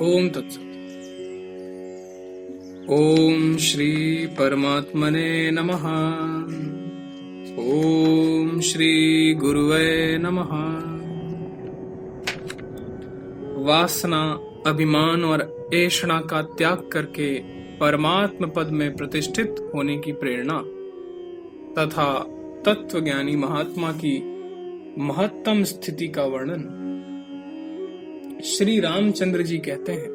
ओम तत्सत। ओम श्री परमात्मने नमः। ओम श्री गुरुवे नमः। वासना, अभिमान और ऐषणा का त्याग करके परमात्म पद में प्रतिष्ठित होने की प्रेरणा तथा तत्वज्ञानी महात्मा की महत्तम स्थिति का वर्णन श्री रामचंद्र जी कहते हैं।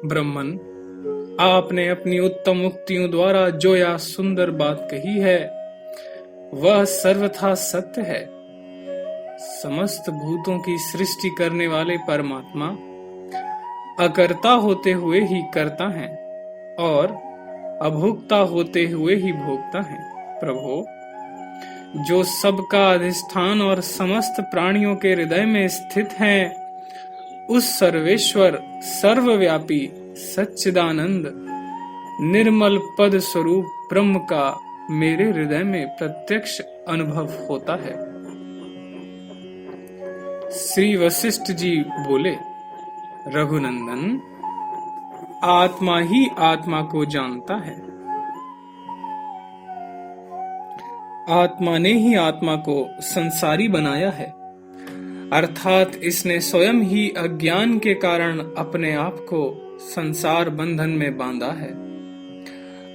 ब्रह्मन, आपने अपनी उत्तम उक्तियों द्वारा जो यह सुंदर बात कही है वह सर्वथा सत्य है। समस्त भूतों की सृष्टि करने वाले परमात्मा अकर्ता होते हुए ही कर्ता हैं और अभोक्ता होते हुए ही भोक्ता हैं। प्रभो, जो सबका अधिष्ठान और समस्त प्राणियों के हृदय में स्थित हैं, उस सर्वेश्वर सर्वव्यापी सच्चिदानंद निर्मल पद स्वरूप ब्रह्म का मेरे हृदय में प्रत्यक्ष अनुभव होता है। श्री वशिष्ठ जी बोले, रघुनंदन, आत्मा ही आत्मा को जानता है। आत्मा ने ही आत्मा को संसारी बनाया है, अर्थात इसने स्वयं ही अज्ञान के कारण अपने आप को संसार बंधन में बांधा है।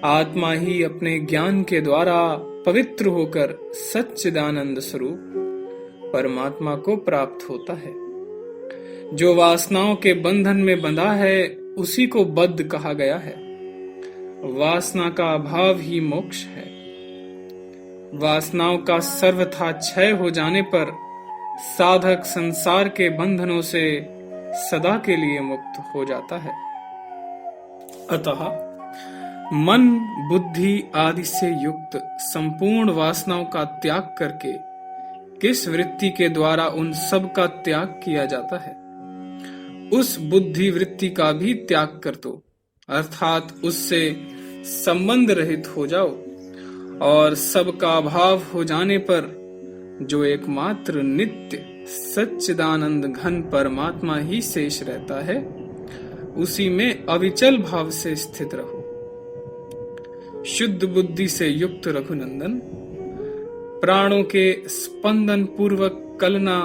आत्मा ही अपने ज्ञान के द्वारा पवित्र होकर सच्चिदानंद स्वरूप परमात्मा को प्राप्त होता है। जो वासनाओं के बंधन में बंधा है उसी को बद्ध कहा गया है। वासना का अभाव ही मोक्ष है। वासनाओं का सर्वथा क्षय हो जाने पर साधक संसार के बंधनों से सदा के लिए मुक्त हो जाता है। अतः मन, बुद्धि आदि से युक्त संपूर्ण वासनाओं का त्याग करके किस वृत्ति के द्वारा उन सब का त्याग किया जाता है, उस बुद्धि वृत्ति का भी त्याग कर दो, अर्थात उससे संबंध रहित हो जाओ और सबका अभाव हो जाने पर जो एकमात्र नित्य सच्चिदानंद घन परमात्मा ही शेष रहता है, उसी में अविचल भाव से स्थित रहो। शुद्ध बुद्धि से युक्त रघुनंदन, प्राणों के स्पंदन पूर्वक कलना,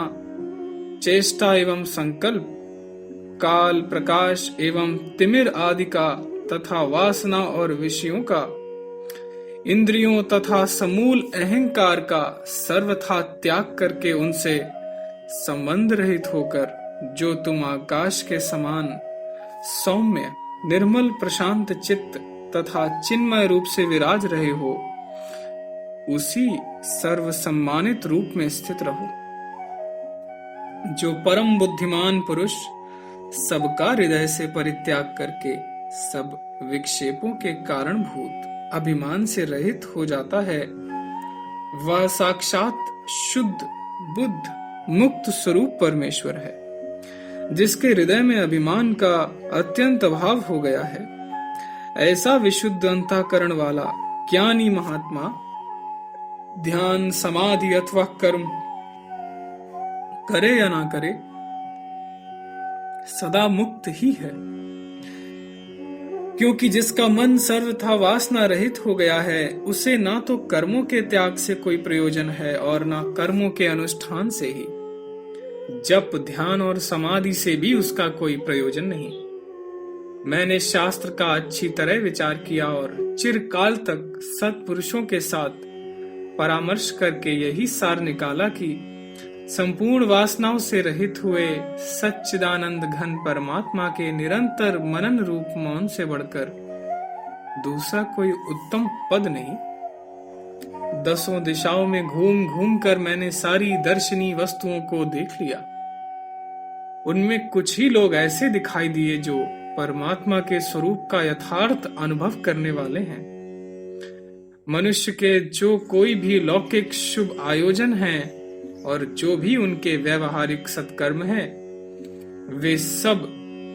चेष्टा एवं संकल्प, काल, प्रकाश एवं तिमिर आदि का तथा वासना और विषयों का, इंद्रियों तथा समूल अहंकार का सर्वथा त्याग करके उनसे संबंध रहित होकर जो तुम आकाश के समान सौम्य, निर्मल, प्रशांत चित्त तथा चिन्मय रूप से विराज रहे हो, उसी सर्व सम्मानित रूप में स्थित रहो। जो परम बुद्धिमान पुरुष सबका हृदय से परित्याग करके सब विक्षेपों के कारणभूत अभिमान से रहित हो जाता है, वह साक्षात शुद्ध बुद्ध मुक्त स्वरूप परमेश्वर है, जिसके हृदय में अभिमान का अत्यंत अभाव हो गया है। ऐसा विशुद्ध अंतःकरण वाला ज्ञानी महात्मा ध्यान, समाधि अथवा कर्म करे या ना करे, सदा मुक्त ही है, क्योंकि जिसका मन सर्वथा वासना रहित हो गया है, उसे ना तो कर्मों के त्याग से कोई प्रयोजन है और ना कर्मों के अनुष्ठान से ही। जप, ध्यान और समाधि से भी उसका कोई प्रयोजन नहीं। मैंने शास्त्र का अच्छी तरह विचार किया और चिरकाल तक सत्पुरुषों के साथ परामर्श करके यही सार निकाला कि संपूर्ण वासनाओं से रहित हुए सच्चिदानंद घन परमात्मा के निरंतर मनन रूप मौन से बढ़कर दूसरा कोई उत्तम पद नहीं। दसों दिशाओं में घूम घूम कर मैंने सारी दर्शनीय वस्तुओं को देख लिया। उनमें कुछ ही लोग ऐसे दिखाई दिए जो परमात्मा के स्वरूप का यथार्थ अनुभव करने वाले हैं। मनुष्य के जो कोई भी लौकिक शुभ आयोजन हैं और जो भी उनके व्यवहारिक सत्कर्म हैं, वे सब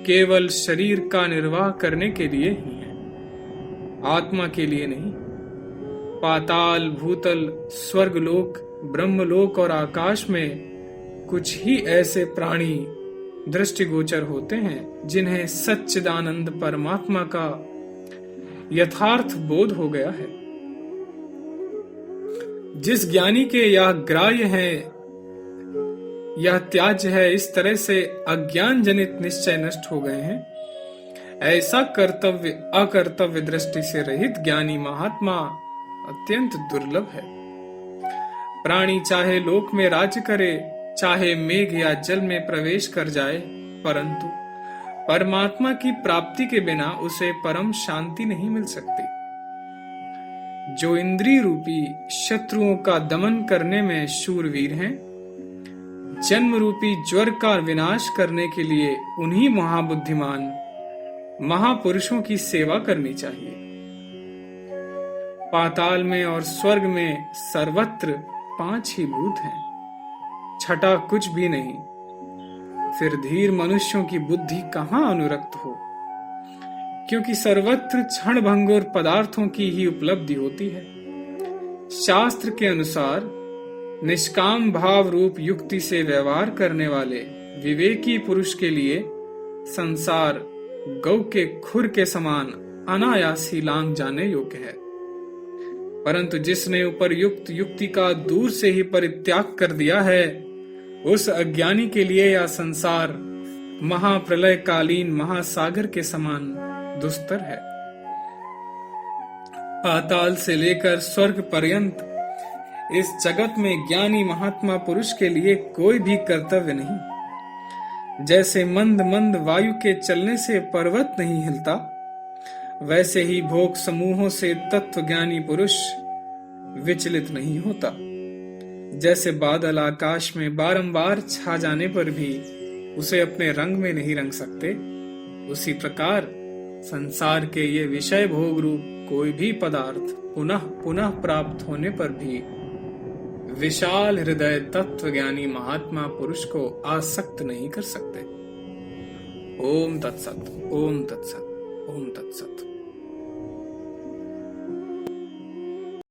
केवल शरीर का निर्वाह करने के लिए ही हैं, आत्मा के लिए नहीं। पाताल, भूतल, स्वर्गलोक, ब्रह्मलोक और आकाश में कुछ ही ऐसे प्राणी दृष्टिगोचर होते हैं, जिन्हें सच्चिदानंद परमात्मा का यथार्थ बोध हो गया है। जिस ज्ञानी के यह ग्राह्य है, यह त्याज्य है, इस तरह से अज्ञान जनित निश्चय नष्ट हो गए हैं, ऐसा कर्तव्य अकर्तव्य दृष्टि से रहित ज्ञानी महात्मा अत्यंत दुर्लभ है। प्राणी चाहे लोक में राज्य करे, चाहे मेघ या जल में प्रवेश कर जाए, परंतु परमात्मा की प्राप्ति के बिना उसे परम शांति नहीं मिल सकती। जो इंद्रिय रूपी शत्रुओं का दमन करने में शूरवीर हैं, जन्म रूपी ज्वर का विनाश करने के लिए उन्हीं महाबुद्धिमान महापुरुषों की सेवा करनी चाहिए। पाताल में और स्वर्ग में सर्वत्र 5 ही भूत हैं, छठा कुछ भी नहीं। फिर धीर मनुष्यों की बुद्धि कहां अनुरक्त हो, क्योंकि सर्वत्र क्षण भंगुर पदार्थों की ही उपलब्धि होती है। शास्त्र के अनुसार निष्काम भाव रूप युक्ति से व्यवहार करने वाले विवेकी पुरुष के लिए संसार गौ के खुर के समान अनायास ही लांघ जाने योग्य है। परंतु जिसने उपर्युक्त युक्ति का दूर से ही परित्याग कर दिया है, उस अज्ञानी के लिए यह संसार महाप्रलय कालीन महासागर के समान दुस्तर है। पाताल से लेकर स्वर्ग पर्यंत इस जगत में ज्ञानी महात्मा पुरुष के लिए कोई भी कर्तव्य नहीं। जैसे मंद मंद वायु के चलने से पर्वत नहीं हिलता, वैसे ही भोग समूहों से तत्व ज्ञानी पुरुष विचलित नहीं होता। जैसे बादल आकाश में बारंबार छा जाने पर भी उसे अपने रंग में नहीं रंग सकते, उसी प्रकार संसार के ये विषय भोग रूप कोई भी पदार्थ पुनः पुनः प्राप्त होने पर भी विशाल हृदय तत्व ज्ञानी महात्मा पुरुष को आसक्त नहीं कर सकते। ओम तत्सत, ओम तत्सत, ओम तत्सत।